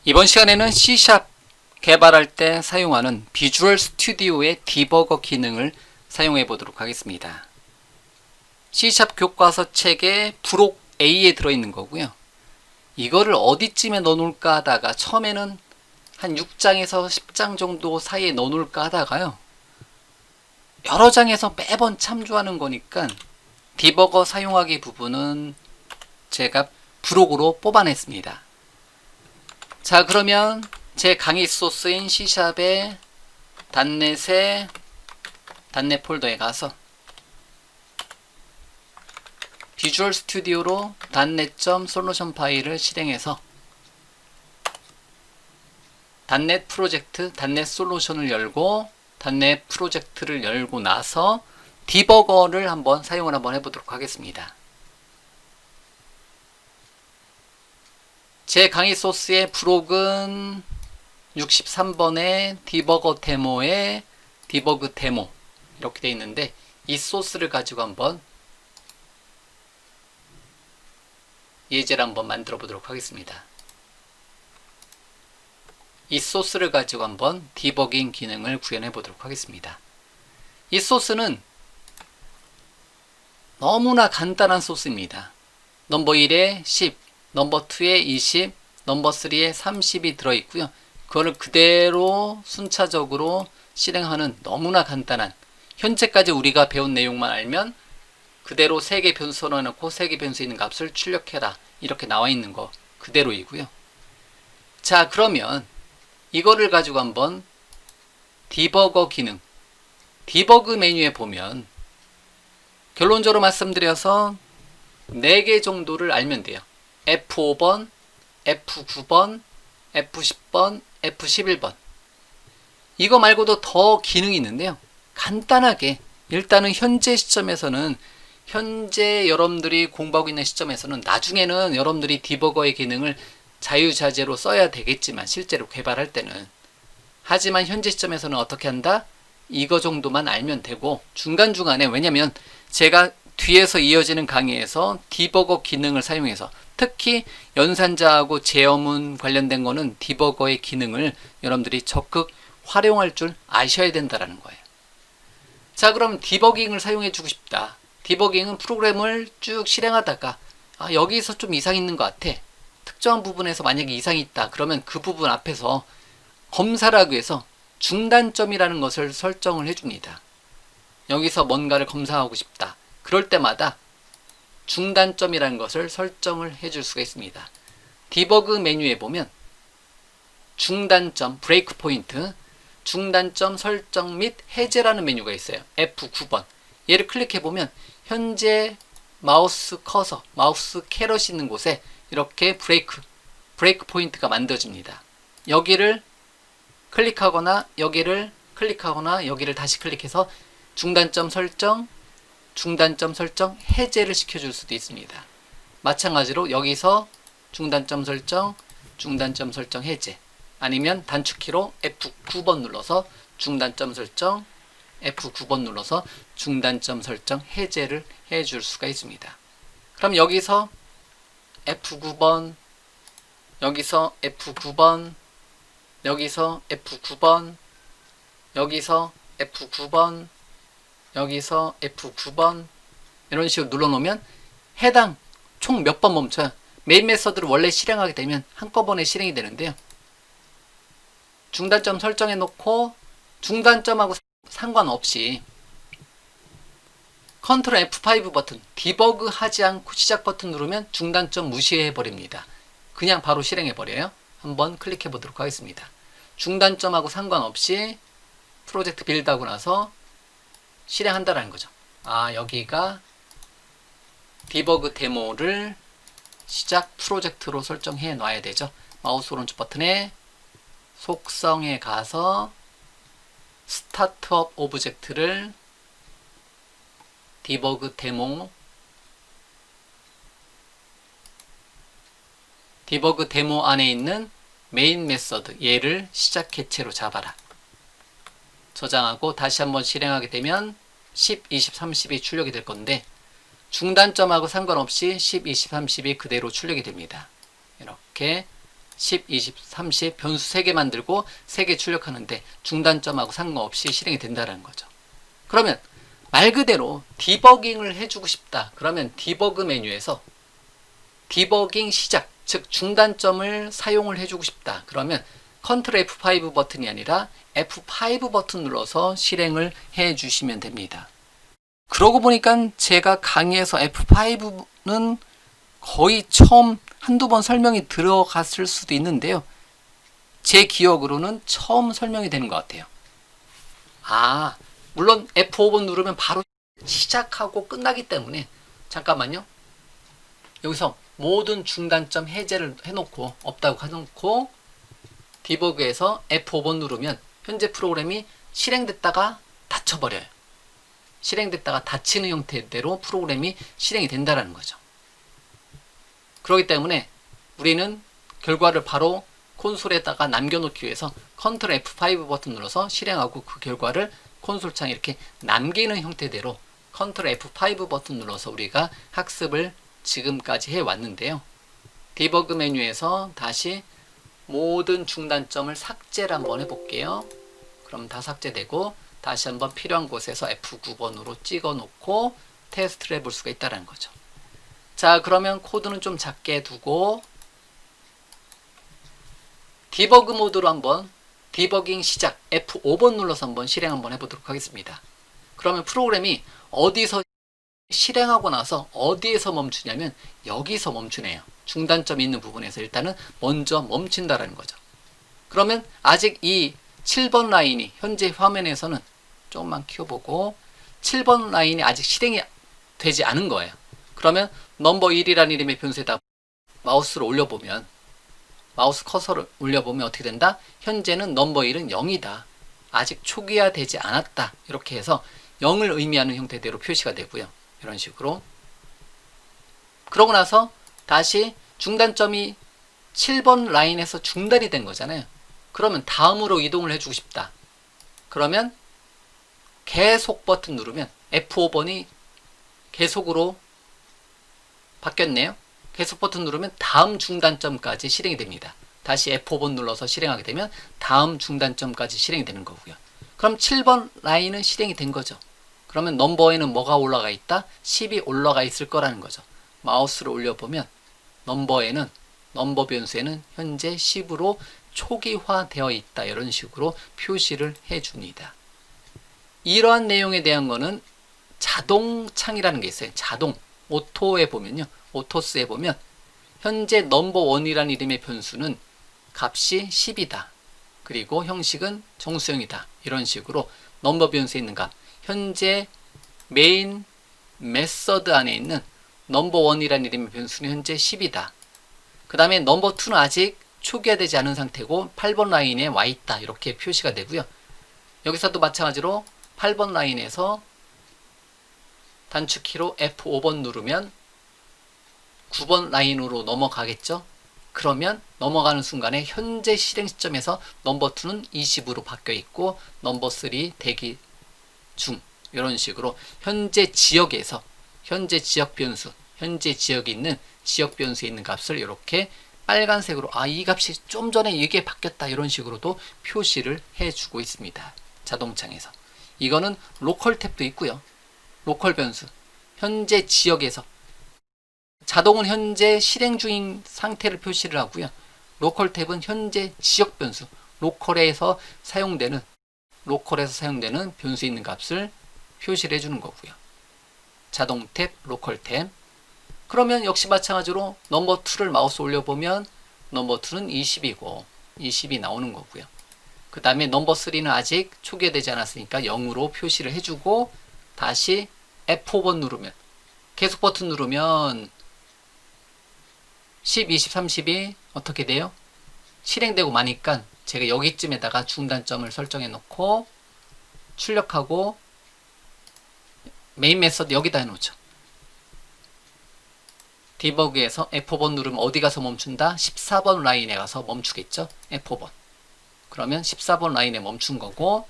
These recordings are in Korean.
이번 시간에는 C# 개발할 때 사용하는 비주얼 스튜디오의 디버거 기능을 사용해 보도록 하겠습니다. C# 교과서 책의 부록 A에 들어있는 거고요. 이거를 어디쯤에 넣어놓을까 하다가 처음에는 한 6장에서 10장 정도 사이에 넣어놓을까 하다가요. 여러 장에서 매번 참조하는 거니까 디버거 사용하기 부분은 제가 부록으로 뽑아냈습니다. 자, 그러면 제 강의 소스인 C샵의 단넷의 단넷 폴더에 가서 비주얼 스튜디오로 단넷.솔루션 파일을 실행해서 단넷 프로젝트, 단넷 솔루션을 열고 단넷 프로젝트를 열고 나서 디버거를 사용을 한번 해보도록 하겠습니다. 제 강의 소스의 부록은 63번의 디버거 데모에 디버그 데모 이렇게 되어 있는데 이 소스를 가지고 한번 예제를 한번 만들어 보도록 하겠습니다. 이 소스를 가지고 한번 디버깅 기능을 구현해 보도록 하겠습니다. 이 소스는 너무나 간단한 소스입니다. 넘버 1에 10, 넘버 2에 20, 넘버 3에 30이 들어있고요. 그거를 그대로 순차적으로 실행하는 너무나 간단한, 현재까지 우리가 배운 내용만 알면 그대로 3개 변수 넣어놓고 3개 변수에 있는 값을 출력해라 이렇게 나와 있는 거 그대로이고요. 자, 그러면 이거를 가지고 한번 디버거 기능, 디버그 메뉴에 보면 결론적으로 말씀드려서 4개 정도를 알면 돼요. F5번, F9번, F10번, F11번. 이거 말고도 더 기능이 있는데요. 간단하게 일단은 현재 시점에서는, 현재 여러분들이 공부하고 있는 시점에서는, 나중에는 여러분들이 디버거의 기능을 자유자재로 써야 되겠지만 실제로 개발할 때는, 하지만 현재 시점에서는 어떻게 한다? 이거 정도만 알면 되고, 중간중간에, 왜냐면 제가 뒤에서 이어지는 강의에서 디버거 기능을 사용해서, 특히 연산자하고 제어문 관련된 거는 디버거의 기능을 여러분들이 적극 활용할 줄 아셔야 된다는 거예요. 자, 그럼 디버깅을 사용해 주고 싶다. 디버깅은 프로그램을 쭉 실행하다가 여기서 좀 이상이 있는 것 같아. 특정한 부분에서 만약에 이상이 있다. 그러면 그 부분 앞에서 검사를 하기 위해서 중단점이라는 것을 설정을 해줍니다. 여기서 뭔가를 검사하고 싶다. 그럴 때마다 중단점이라는 것을 설정을 해줄 수가 있습니다. 디버그 메뉴에 보면 중단점, 브레이크 포인트, 중단점 설정 및 해제라는 메뉴가 있어요. F9번. 얘를 클릭해보면 현재 마우스 커서, 마우스 캐럿이 있는 곳에 이렇게 브레이크 포인트가 만들어집니다. 여기를 클릭하거나 여기를 클릭하거나 여기를 다시 클릭해서 중단점 설정, 해제를 시켜줄 수도 있습니다. 마찬가지로 여기서 중단점 설정, 해제, 아니면 단축키로 F9번 눌러서 중단점 설정, F9번 눌러서 중단점 설정, 해제를 해줄 수가 있습니다. 그럼 여기서 F9번, 여기서 F9번, 여기서 F9번, 여기서 F9번, 여기서 F9번 이런 식으로 눌러놓으면 해당 총 몇 번 멈춰요. 메인 메서드를 원래 실행하게 되면 한꺼번에 실행이 되는데요. 중단점 설정해 놓고 중단점하고 상관없이 컨트롤 F5 버튼, 디버그 하지 않고 시작 버튼 누르면 중단점 무시해 버립니다. 그냥 바로 실행해 버려요. 한번 클릭해 보도록 하겠습니다. 중단점하고 상관없이 프로젝트 빌드하고 나서 실행한다라는 거죠. 여기가 디버그 데모를 시작 프로젝트로 설정해 놔야 되죠. 마우스 오른쪽 버튼에 속성에 가서 스타트업 오브젝트를 디버그 데모 안에 있는 메인 메서드, 얘를 시작 개체로 잡아라. 저장하고 다시 한번 실행하게 되면 10, 20, 30이 출력이 될 건데, 중단점하고 상관없이 10, 20, 30이 그대로 출력이 됩니다. 이렇게 10, 20, 30 변수 3개 만들고 3개 출력하는데 중단점하고 상관없이 실행이 된다는 거죠. 그러면 말 그대로 디버깅을 해주고 싶다. 그러면 디버그 메뉴에서 디버깅 시작, 즉 중단점을 사용을 해주고 싶다. 그러면 컨트롤 F5 버튼이 아니라 F5 버튼 눌러서 실행을 해주시면 됩니다. 그러고 보니까 제가 강의에서 F5는 거의 처음 한두 번 설명이 들어갔을 수도 있는데요. 제 기억으로는 처음 설명이 되는 것 같아요. 물론 F5번 누르면 바로 시작하고 끝나기 때문에 잠깐만요. 여기서 모든 중단점 해제를 해놓고 없다고 해놓고 디버그에서 F5번 누르면 현재 프로그램이 실행됐다가 닫혀버려요. 실행됐다가 닫히는 형태대로 프로그램이 실행이 된다는 거죠. 그렇기 때문에 우리는 결과를 바로 콘솔에다가 남겨놓기 위해서 컨트롤 F5 버튼 눌러서 실행하고 그 결과를 콘솔 창에 이렇게 남기는 형태대로 컨트롤 F5 버튼 눌러서 우리가 학습을 지금까지 해왔는데요. 디버그 메뉴에서 다시 모든 중단점을 삭제를 한번 해볼게요. 그럼 다 삭제되고 다시 한번 필요한 곳에서 F9번으로 찍어 놓고 테스트를 해볼 수가 있다는 거죠. 자, 그러면 코드는 좀 작게 두고 디버그 모드로 한번 디버깅 시작 F5번 눌러서 한번 실행 한번 해보도록 하겠습니다. 그러면 프로그램이 어디서 실행하고 나서 어디에서 멈추냐면 여기서 멈추네요. 중단점이 있는 부분에서 일단은 먼저 멈춘다라는 거죠. 그러면 아직 이 7번 라인이 현재 화면에서는 조금만 키워보고 7번 라인이 아직 실행이 되지 않은 거예요. 그러면 넘버 1이라는 이름의 변수에다 마우스를 올려보면 마우스 커서를 올려보면 어떻게 된다? 현재는 넘버 1은 0이다. 아직 초기화되지 않았다. 이렇게 해서 0을 의미하는 형태대로 표시가 되고요. 이런 식으로. 그러고 나서 다시 중단점이 7번 라인에서 중단이 된 거잖아요. 그러면 다음으로 이동을 해주고 싶다. 그러면 계속 버튼 누르면 F5번이 계속으로 바뀌었네요. 계속 버튼 누르면 다음 중단점까지 실행이 됩니다. 다시 F5번 눌러서 실행하게 되면 다음 중단점까지 실행이 되는 거고요. 그럼 7번 라인은 실행이 된 거죠. 그러면 넘버에는 뭐가 올라가 있다? 10이 올라가 있을 거라는 거죠. 마우스를 올려보면 넘버에는 넘버 변수에는 현재 10으로 초기화되어 있다. 이런 식으로 표시를 해줍니다. 이러한 내용에 대한 거는 자동창이라는 게 있어요. 자동, 오토에 보면요. 오토스에 보면 현재 넘버1이라는 이름의 변수는 값이 10이다. 그리고 형식은 정수형이다. 이런 식으로 넘버 변수에 있는 값. 현재 메인 메서드 안에 있는 넘버1이라는 이름의 변수는 현재 10이다. 그 다음에 넘버2는 아직 초기화되지 않은 상태고 8번 라인에 와 있다. 이렇게 표시가 되고요. 여기서도 마찬가지로 8번 라인에서 단축키로 F5번 누르면 9번 라인으로 넘어가겠죠. 그러면 넘어가는 순간에 현재 실행 시점에서 넘버2는 20으로 바뀌어 있고 넘버3 대기 중. 이런 식으로 현재 지역에서 현재 지역 변수, 현재 지역에 있는 지역 변수에 있는 값을 이렇게 빨간색으로 이 값이 좀 전에 이게 바뀌었다. 이런 식으로도 표시를 해주고 있습니다. 자동창에서. 이거는 로컬 탭도 있고요. 로컬 변수, 현재 지역에서 자동은 현재 실행 중인 상태를 표시를 하고요. 로컬 탭은 현재 지역 변수, 로컬에서 사용되는 변수에 있는 값을 표시를 해주는 거고요. 자동 탭, 로컬 탭. 그러면 역시 마찬가지로 넘버 2를 마우스 올려보면 넘버 2는 20이고 20이 나오는 거고요. 그 다음에 넘버 3는 아직 초기화되지 않았으니까 0으로 표시를 해주고 다시 F5번 누르면 계속 버튼 누르면 10, 20, 30이 어떻게 돼요? 실행되고 마니까 제가 여기쯤에다가 중단점을 설정해 놓고 출력하고 메인 메서드 여기다 해놓죠. 디버그에서 F5번 누르면 어디 가서 멈춘다? 14번 라인에 가서 멈추겠죠? F5번. 그러면 14번 라인에 멈춘 거고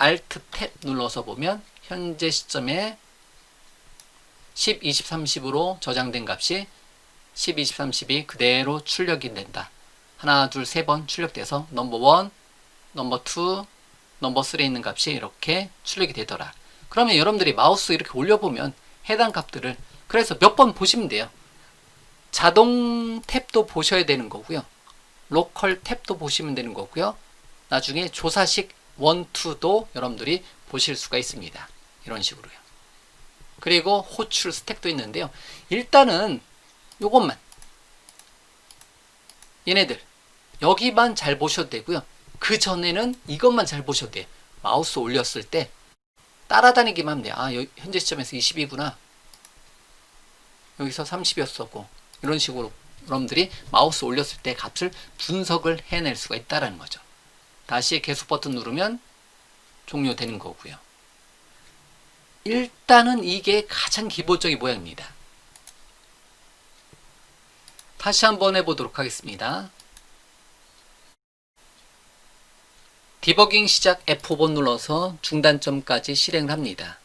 Alt 탭 눌러서 보면 현재 시점에 10, 20, 30으로 저장된 값이 10, 20, 30이 그대로 출력이 된다. 하나, 둘, 세 번 출력돼서 넘버 1, 넘버 2, 넘버 3에 있는 값이 이렇게 출력이 되더라. 그러면 여러분들이 마우스 이렇게 올려보면 해당 값들을 그래서 몇 번 보시면 돼요. 자동 탭도 보셔야 되는 거고요. 로컬 탭도 보시면 되는 거고요. 나중에 조사식 1, 2도 여러분들이 보실 수가 있습니다. 이런 식으로요. 그리고 호출 스택도 있는데요. 일단은 요것만 얘네들 여기만 잘 보셔도 되고요. 그 전에는 이것만 잘 보셔도 돼요. 마우스 올렸을 때 따라다니기만 하면 돼요. 아, 현재 시점에서 20이구나. 여기서 30이었었고 이런 식으로 여러분들이 마우스 올렸을 때 값을 분석을 해낼 수가 있다는 거죠. 다시 계속 버튼 누르면 종료되는 거고요. 일단은 이게 가장 기본적인 모양입니다. 다시 한번 해보도록 하겠습니다. 디버깅 시작 F5번 눌러서 중단점까지 실행을 합니다.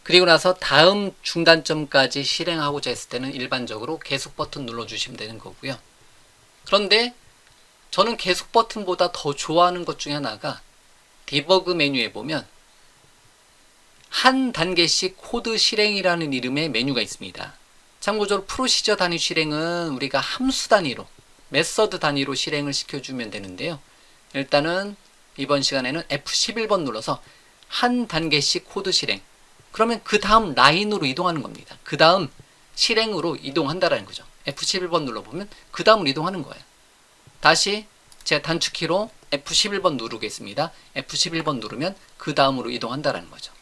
그리고 나서 다음 중단점까지 실행하고자 했을 때는 일반적으로 계속 버튼 눌러주시면 되는 거고요. 그런데 저는 계속 버튼보다 더 좋아하는 것 중에 하나가 디버그 메뉴에 보면 한 단계씩 코드 실행이라는 이름의 메뉴가 있습니다. 참고적으로 프로시저 단위 실행은 우리가 함수 단위로, 메서드 단위로 실행을 시켜주면 되는데요. 일단은 이번 시간에는 F11번 눌러서 한 단계씩 코드 실행. 그러면 그 다음 라인으로 이동하는 겁니다. 그 다음 실행으로 이동한다라는 거죠. F11번 눌러보면 그 다음으로 이동하는 거예요. 다시 제가 단축키로 F11번 누르겠습니다. F11번 누르면 그 다음으로 이동한다라는 거죠.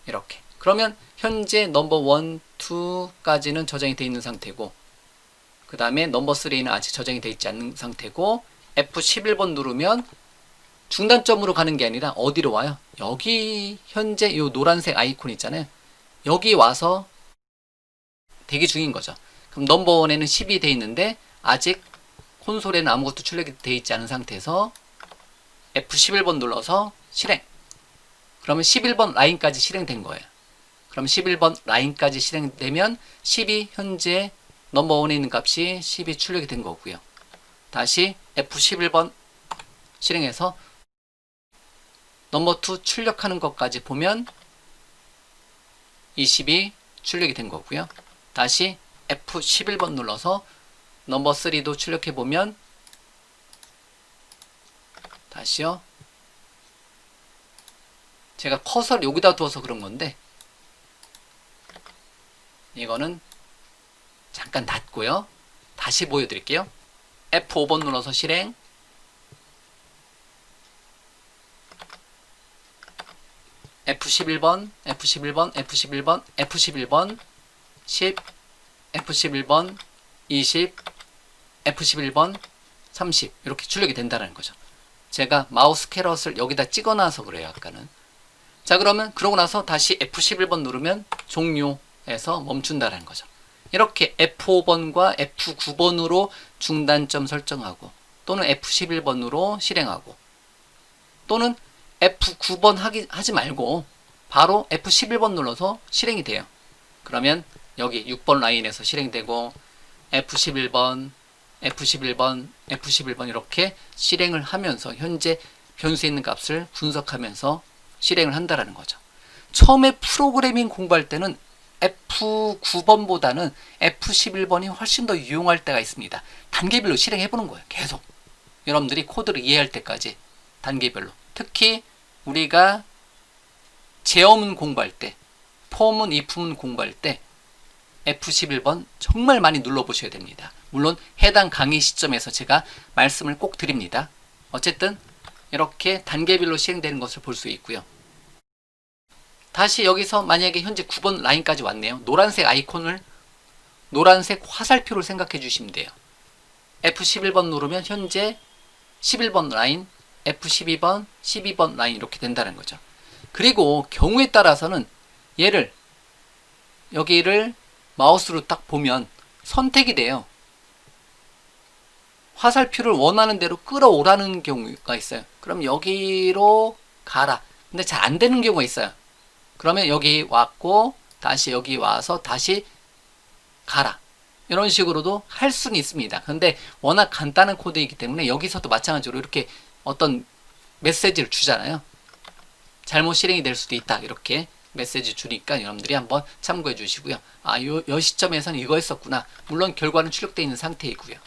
이렇게. 그러면 현재 넘버 1, 2까지는 저장이 되어 있는 상태고 그 다음에 넘버 3는 아직 저장이 되어 있지 않는 상태고 F11번 누르면 중단점으로 가는 게 아니라 어디로 와요? 여기 현재 이 노란색 아이콘 있잖아요. 여기 와서 대기 중인 거죠. 그럼 넘버 1에는 10이 되어 있는데 아직 콘솔에는 아무것도 출력이 되어 있지 않은 상태에서 F11번 눌러서 실행. 그러면 11번 라인까지 실행된 거예요. 그럼 11번 라인까지 실행되면 10이 현재 넘버 1에 있는 값이 10이 출력이 된 거고요. 다시 F11번 실행해서 넘버 2 출력하는 것까지 보면 20이 출력이 된 거고요. 다시 F11번 눌러서 넘버 3도 출력해 보면 다시요. 제가 커서를 여기다 두어서 그런 건데 이거는 잠깐 닫고요. 다시 보여드릴게요. F5번 눌러서 실행. F11번, F11번, F11번, F11번, 10, F11번, 20, F11번, 30 이렇게 출력이 된다는 거죠. 제가 마우스 캐럿을 여기다 찍어놔서 그래요. 아까는. 자, 그러면 그러고 나서 다시 F11번 누르면 종료해서 멈춘다는 거죠. 이렇게 F5번과 F9번으로 중단점 설정하고 또는 F11번으로 실행하고 또는 F9번 하지 말고 바로 F11번 눌러서 실행이 돼요. 그러면 여기 6번 라인에서 실행되고 F11번, F11번, F11번 이렇게 실행을 하면서 현재 변수에 있는 값을 분석하면서 실행을 한다라는 거죠. 처음에 프로그래밍 공부할 때는 F9번보다는 F11번이 훨씬 더 유용할 때가 있습니다. 단계별로 실행해 보는 거예요. 계속. 여러분들이 코드를 이해할 때까지 단계별로. 특히 우리가 제어문 공부할 때, 포문, if문 공부할 때 F11번 정말 많이 눌러보셔야 됩니다. 물론 해당 강의 시점에서 제가 말씀을 꼭 드립니다. 어쨌든 이렇게 단계별로 실행되는 것을 볼 수 있고요. 다시 여기서 만약에 현재 9번 라인까지 왔네요. 노란색 아이콘을 노란색 화살표를 생각해 주시면 돼요. F11번 누르면 현재 11번 라인, F12번, 12번 라인 이렇게 된다는 거죠. 그리고 경우에 따라서는 얘를 여기를 마우스로 딱 보면 선택이 돼요. 화살표를 원하는 대로 끌어오라는 경우가 있어요. 그럼 여기로 가라. 근데 잘 안 되는 경우가 있어요. 그러면 여기 왔고 다시 여기 와서 다시 가라. 이런 식으로도 할 수는 있습니다. 그런데 워낙 간단한 코드이기 때문에 여기서도 마찬가지로 이렇게 어떤 메시지를 주잖아요. 잘못 실행이 될 수도 있다. 이렇게 메시지 주니까 여러분들이 한번 참고해 주시고요. 아, 요 시점에서는 이거 했었구나. 물론 결과는 출력되어 있는 상태이고요.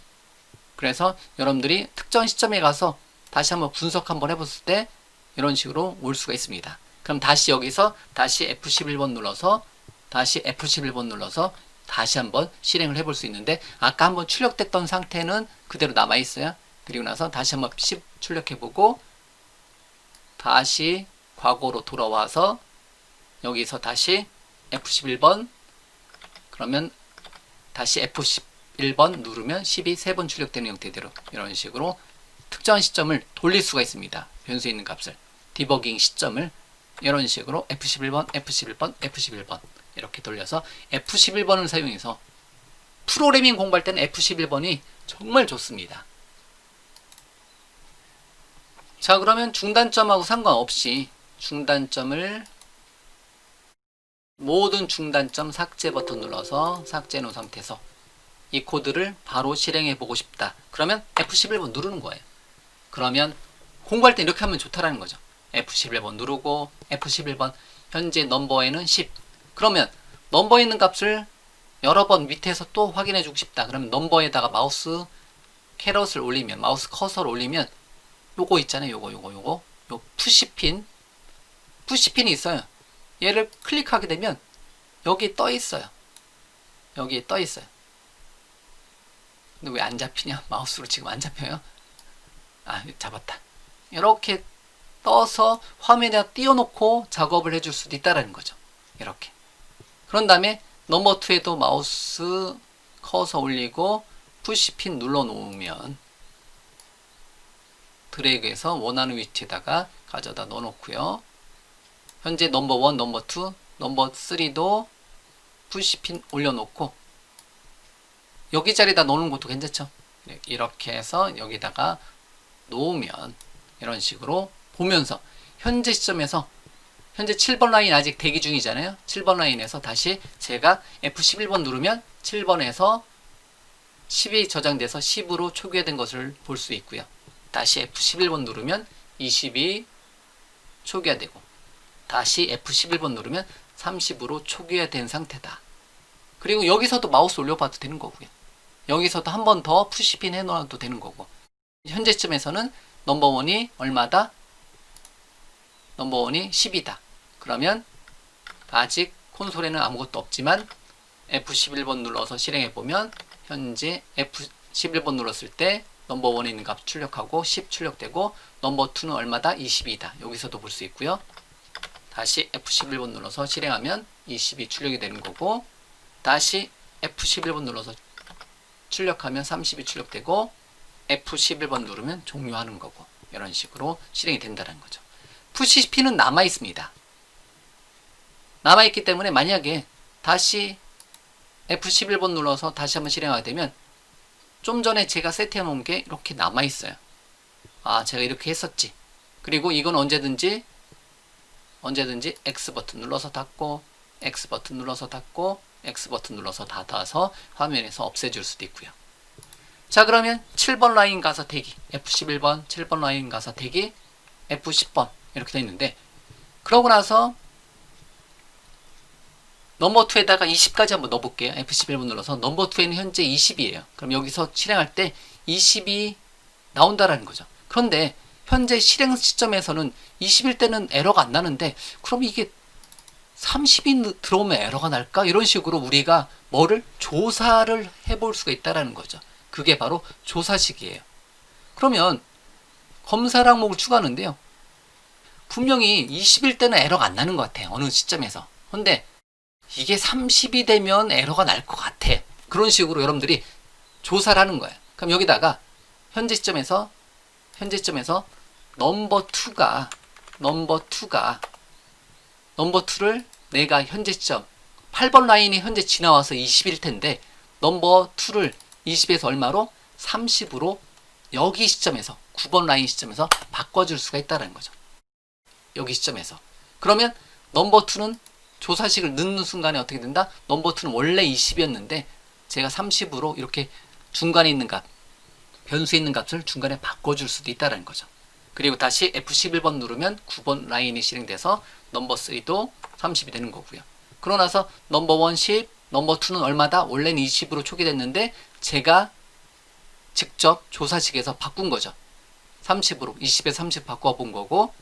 그래서 여러분들이 특정 시점에 가서 다시 한번 분석 한번 해봤을 때 이런 식으로 올 수가 있습니다. 그럼 다시 여기서 다시 F11번 눌러서 다시 F11번 눌러서 다시 한번 실행을 해볼 수 있는데 아까 한번 출력됐던 상태는 그대로 남아 있어요. 그리고 나서 다시 한번 10 출력해보고 다시 과거로 돌아와서 여기서 다시 F11번 그러면 다시 F11번 누르면 10이 3번 출력되는 형태대로 이런 식으로 특정한 시점을 돌릴 수가 있습니다. 변수에 있는 값을 디버깅 시점을 이런 식으로 F11번, F11번, F11번 이렇게 돌려서 F11번을 사용해서 프로그래밍 공부할 때는 F11번이 정말 좋습니다. 자, 그러면 중단점하고 상관없이 중단점을 모든 중단점 삭제 버튼 눌러서 삭제 놓은 상태에서 이 코드를 바로 실행해 보고 싶다. 그러면 F11번 누르는 거예요. 그러면 공부할 때 이렇게 하면 좋다라는 거죠. F11번 누르고 F11번 현재 넘버에는 10. 그러면 넘버에 있는 값을 여러 번 밑에서 또 확인해 주고 싶다. 그러면 넘버에다가 마우스 캐럿을 올리면 마우스 커서를 올리면 요거 있잖아요. 요거 요 푸시핀이 있어요. 얘를 클릭하게 되면 여기 떠 있어요. 여기에 떠 있어요. 근데 왜 안 잡히냐? 마우스로 지금 안 잡혀요. 아, 잡았다. 이렇게 떠서 화면에 띄워놓고 작업을 해줄 수도 있다라는 거죠. 이렇게. 그런 다음에 넘버 2에도 마우스 커서 올리고 푸시핀 눌러 놓으면 드래그해서 원하는 위치에다가 가져다 넣어 놓고요. 현재 넘버 1, 넘버 2, 넘버 3도 푸시핀 올려놓고 여기 자리에다 놓는 것도 괜찮죠. 이렇게 해서 여기다가 놓으면 이런 식으로 보면서 현재 시점에서 현재 7번 라인 아직 대기 중이잖아요. 7번 라인에서 다시 제가 F11번 누르면 7번에서 10이 저장돼서 10으로 초기화된 것을 볼 수 있고요. 다시 F11번 누르면 20이 초기화되고 다시 F11번 누르면 30으로 초기화된 상태다. 그리고 여기서도 마우스 올려봐도 되는 거고요. 여기서도 한 번 더 푸시핀 해놓아도 되는 거고 현재 시점에서는 넘버1이 얼마다? 넘버1이 10이다. 그러면 아직 콘솔에는 아무것도 없지만 F11번 눌러서 실행해보면 현재 F11번 눌렀을 때 넘버1에 있는 값 출력하고 10 출력되고 넘버2는 얼마다? 20이다. 여기서도 볼 수 있고요. 다시 F11번 눌러서 실행하면 20이 출력이 되는 거고 다시 F11번 눌러서 출력하면 30이 출력되고 F11번 누르면 종료하는 거고 이런 식으로 실행이 된다는 거죠. 푸시핀은 남아 있습니다. 남아 있기 때문에 만약에 다시 F11번 눌러서 다시 한번 실행하게 되면 좀 전에 제가 세팅해 놓은 게 이렇게 남아 있어요. 아, 제가 이렇게 했었지. 그리고 이건 언제든지 X 버튼 눌러서 닫고 X 버튼 눌러서 닫고 X 버튼 눌러서 닫아서 화면에서 없애줄 수도 있고요. 자, 그러면 7번 라인 가서 대기 F11번 7번 라인 가서 대기 F10번 이렇게 되어 있는데 그러고 나서 넘버 2에다가 20까지 한번 넣어볼게요. F11번 눌러서 넘버 2에는 현재 20이에요. 그럼 여기서 실행할 때 20이 나온다라는 거죠. 그런데 현재 실행 시점에서는 20일 때는 에러가 안 나는데 그럼 이게 30이 들어오면 에러가 날까? 이런 식으로 우리가 뭐를 조사를 해볼 수가 있다라는 거죠. 그게 바로 조사식이에요. 그러면 검사 항목을 추가하는데요. 분명히 20일 때는 에러가 안 나는 것 같아요. 어느 시점에서. 근데 이게 30이 되면 에러가 날 것 같아. 그런 식으로 여러분들이 조사를 하는 거예요. 그럼 여기다가 현재 시점에서 넘버 2를 내가 현재 시점 8번 라인이 현재 지나와서 20일 텐데 넘버 2를 20에서 얼마로? 30으로 여기 시점에서 9번 라인 시점에서 바꿔줄 수가 있다는 거죠. 여기 시점에서. 그러면 넘버 2는 조사식을 넣는 순간에 어떻게 된다? 넘버 2는 원래 20이었는데 제가 30으로 이렇게 중간에 있는 값, 변수에 있는 값을 중간에 바꿔줄 수도 있다는 거죠. 그리고 다시 F11번 누르면 9번 라인이 실행돼서 넘버 3도 30이 되는 거고요. 그러고 나서 넘버 1 10, 넘버 2는 얼마다? 원래는 20으로 초기됐는데 제가 직접 조사식에서 바꾼 거죠. 30으로 20에 30 바꿔본 거고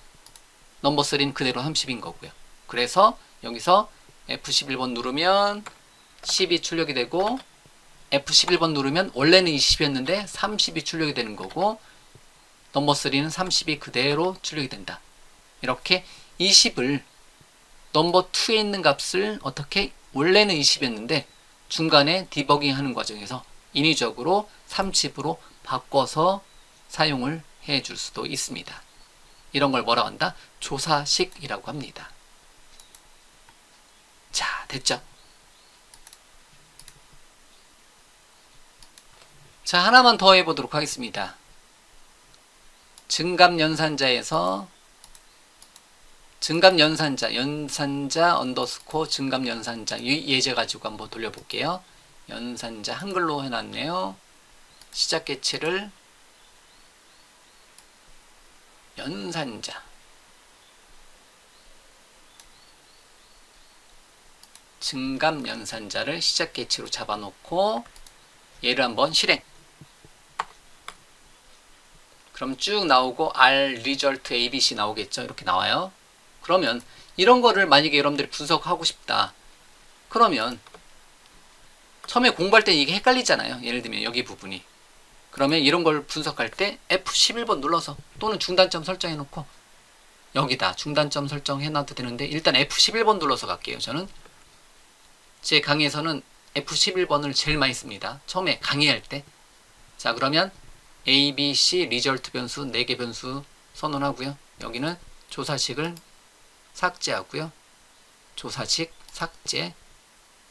넘버 3는 그대로 30인 거고요. 그래서 여기서 F11번 누르면 10이 출력이 되고 F11번 누르면 원래는 20이었는데 30이 출력이 되는 거고 넘버 3는 30이 그대로 출력이 된다. 이렇게 20을 넘버 2에 있는 값을 어떻게 원래는 20이었는데 중간에 디버깅 하는 과정에서 인위적으로 30으로 바꿔서 사용을 해 줄 수도 있습니다. 이런 걸 뭐라고 한다? 조사식이라고 합니다. 자, 됐죠? 자, 하나만 더 해보도록 하겠습니다. 증감연산자에서 연산자 언더스코어 증감연산자 이 예제 가지고 한번 돌려볼게요. 연산자 한글로 해놨네요. 시작 개체를 연산자 증감연산자를 시작 개체로 잡아놓고 얘를 한번 실행. 그럼 쭉 나오고 R result ABC 나오겠죠. 이렇게 나와요. 그러면 이런 거를 만약에 여러분들이 분석하고 싶다. 그러면 처음에 공부할 때 이게 헷갈리잖아요. 예를 들면 여기 부분이. 그러면 이런 걸 분석할 때 F11번 눌러서 또는 중단점 설정해 놓고 여기다 중단점 설정해 놔도 되는데 일단 F11번 눌러서 갈게요. 저는 제 강의에서는 F11번을 제일 많이 씁니다. 처음에 강의할 때. 자, 그러면 A, B, C 리절트 변수 4개 변수 선언하고요. 여기는 조사식을 삭제하고요. 조사식 삭제.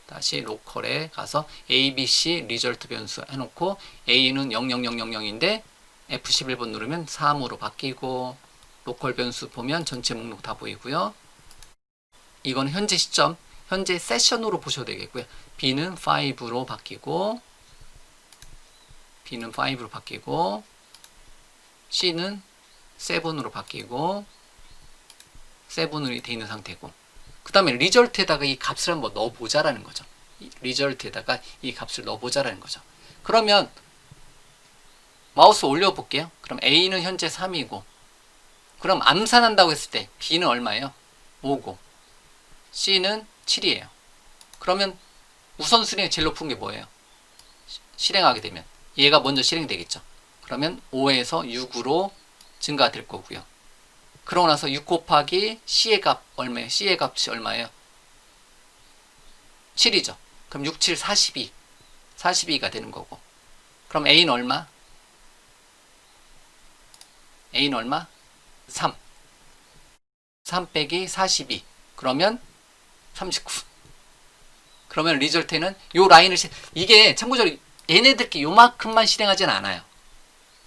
다시 로컬에 가서 A, B, C 리절트 변수 해놓고 A는 00000인데 F11번 누르면 3으로 바뀌고 로컬 변수 보면 전체 목록 다 보이고요. 이건 현재 시점, 현재 세션으로 보셔도 되겠고요. B는 5로 바뀌고 C는 7으로 바뀌고 7으로 되어 있는 상태고 그 다음에 리절트에다가 이 값을 한번 넣어보자라는 거죠. 리절트에다가 이 값을 넣어보자라는 거죠. 그러면 마우스 올려볼게요. 그럼 A는 현재 3이고 그럼 암산한다고 했을 때 B는 얼마예요? 5고 C는 7이에요. 그러면 우선순위가 제일 높은 게 뭐예요? 실행하게 되면 얘가 먼저 실행되겠죠. 그러면 5에서 6으로 증가될 거고요. 그러고 나서 6 곱하기 C의 값 얼마예요? C의 값이 얼마예요? 7이죠. 그럼 6, 7, 42. 42가 되는 거고. 그럼 A는 얼마? A는 얼마? 3. 3 빼기 42. 그러면 39. 그러면 리절트는 요 라인을 이게 참고적으로 얘네들끼리 요만큼만 실행하진 않아요.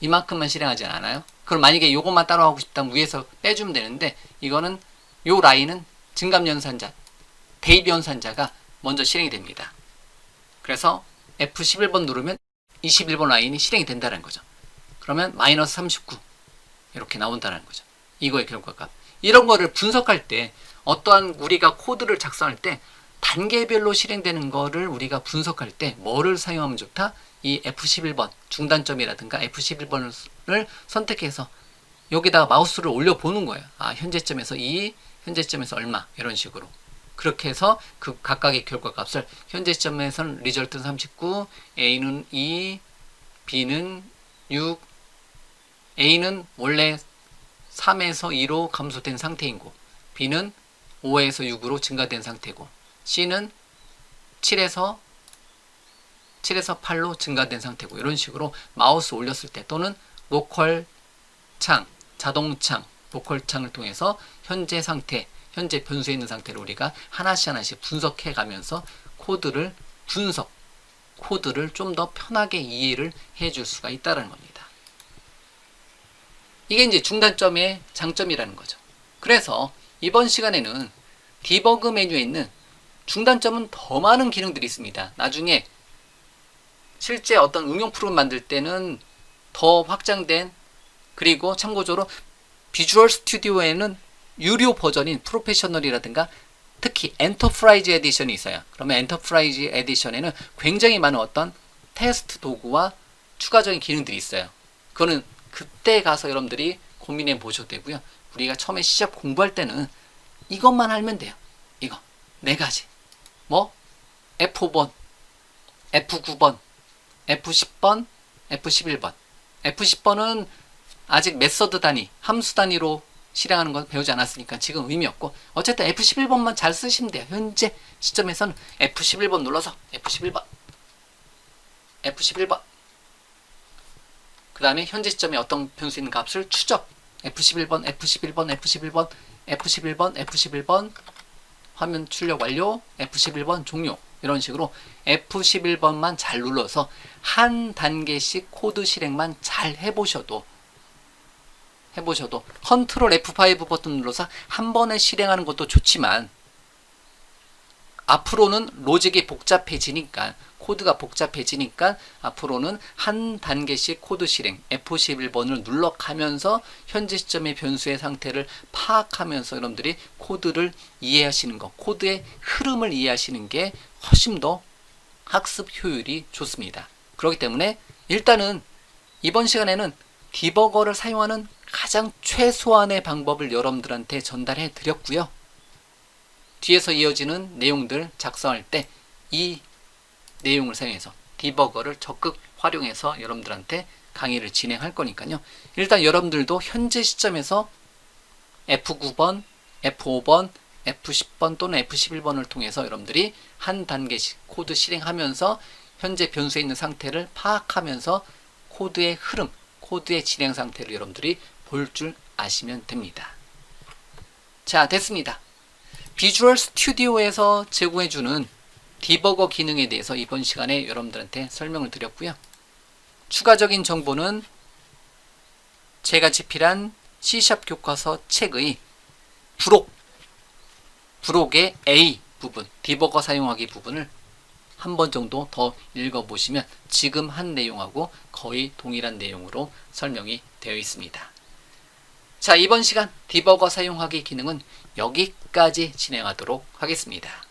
이만큼만 실행하진 않아요. 그럼 만약에 요것만 따로 하고 싶다면 위에서 빼주면 되는데 이거는 요 라인은 증감연산자, 대입연산자가 먼저 실행이 됩니다. 그래서 F11번 누르면 21번 라인이 실행이 된다는 거죠. 그러면 마이너스 39 이렇게 나온다는 거죠. 이거의 결과값. 이런 거를 분석할 때 어떠한 우리가 코드를 작성할 때 단계별로 실행되는 거를 우리가 분석할 때 뭐를 사용하면 좋다? 이 F11번 중단점이라든가 F11번을 선택해서 여기다가 마우스를 올려보는 거예요. 아, 현재점에서 2, 현재점에서 얼마 이런 식으로 그렇게 해서 그 각각의 결과값을 현재점에서는 리절트는 39, A는 2, B는 6, A는 원래 3에서 2로 감소된 상태이고 B는 5에서 6으로 증가된 상태고 C는 7에서 8로 증가된 상태고 이런 식으로 마우스 올렸을 때 또는 로컬 창, 자동창, 로컬 창을 통해서 현재 상태, 현재 변수에 있는 상태를 우리가 하나씩 분석해 가면서 코드를 좀 더 편하게 이해를 해줄 수가 있다는 겁니다. 이게 이제 중단점의 장점이라는 거죠. 그래서 이번 시간에는 디버그 메뉴에 있는 중단점은 더 많은 기능들이 있습니다. 나중에 실제 어떤 응용 프로그램 만들 때는 더 확장된, 그리고 참고적으로 비주얼 스튜디오에는 유료 버전인 프로페셔널이라든가 특히 엔터프라이즈 에디션이 있어요. 그러면 엔터프라이즈 에디션에는 굉장히 많은 어떤 테스트 도구와 추가적인 기능들이 있어요. 그거는 그때 가서 여러분들이 고민해 보셔도 되고요. 우리가 처음에 시작 공부할 때는 이것만 알면 돼요. 이거 4가지. 뭐 F5번, F9번, F10번, F11번. F10번은 아직 메서드 단위, 함수 단위로 실행하는 건 배우지 않았으니까 지금 의미 없고, 어쨌든 F11번만 잘 쓰시면 돼요. 현재 시점에서는 F11번 눌러서 F11번, F11번. 그 다음에 현재 시점에 어떤 변수 있는 값을 추적. F11번, F11번, F11번, F11번, F11번. 화면 출력 완료. F11번 종료. 이런 식으로 F11번만 잘 눌러서 한 단계씩 코드 실행만 잘 해보셔도 컨트롤 F5 버튼 눌러서 한 번에 실행하는 것도 좋지만, 앞으로는 로직이 복잡해지니까, 코드가 복잡해지니까 앞으로는 한 단계씩 코드 실행 F11번을 눌러가면서 현재 시점의 변수의 상태를 파악하면서 여러분들이 코드를 이해하시는 것, 코드의 흐름을 이해하시는 게 훨씬 더 학습 효율이 좋습니다. 그렇기 때문에 일단은 이번 시간에는 디버거를 사용하는 가장 최소한의 방법을 여러분들한테 전달해 드렸고요. 뒤에서 이어지는 내용들 작성할 때 이 내용을 사용해서 디버거를 적극 활용해서 여러분들한테 강의를 진행할 거니까요. 일단 여러분들도 현재 시점에서 F9번, F5번, F10번 또는 F11번을 통해서 여러분들이 한 단계씩 코드 실행하면서 현재 변수에 있는 상태를 파악하면서 코드의 흐름, 코드의 진행 상태를 여러분들이 볼 줄 아시면 됩니다. 자, 됐습니다. 비주얼 스튜디오에서 제공해주는 디버거 기능에 대해서 이번 시간에 여러분들한테 설명을 드렸고요. 추가적인 정보는 제가 집필한 C# 교과서 책의 부록의 A 부분, 디버거 사용하기 부분을 한 번 정도 더 읽어보시면 지금 한 내용하고 거의 동일한 내용으로 설명이 되어 있습니다. 자, 이번 시간 디버거 사용하기 기능은 여기까지 진행하도록 하겠습니다.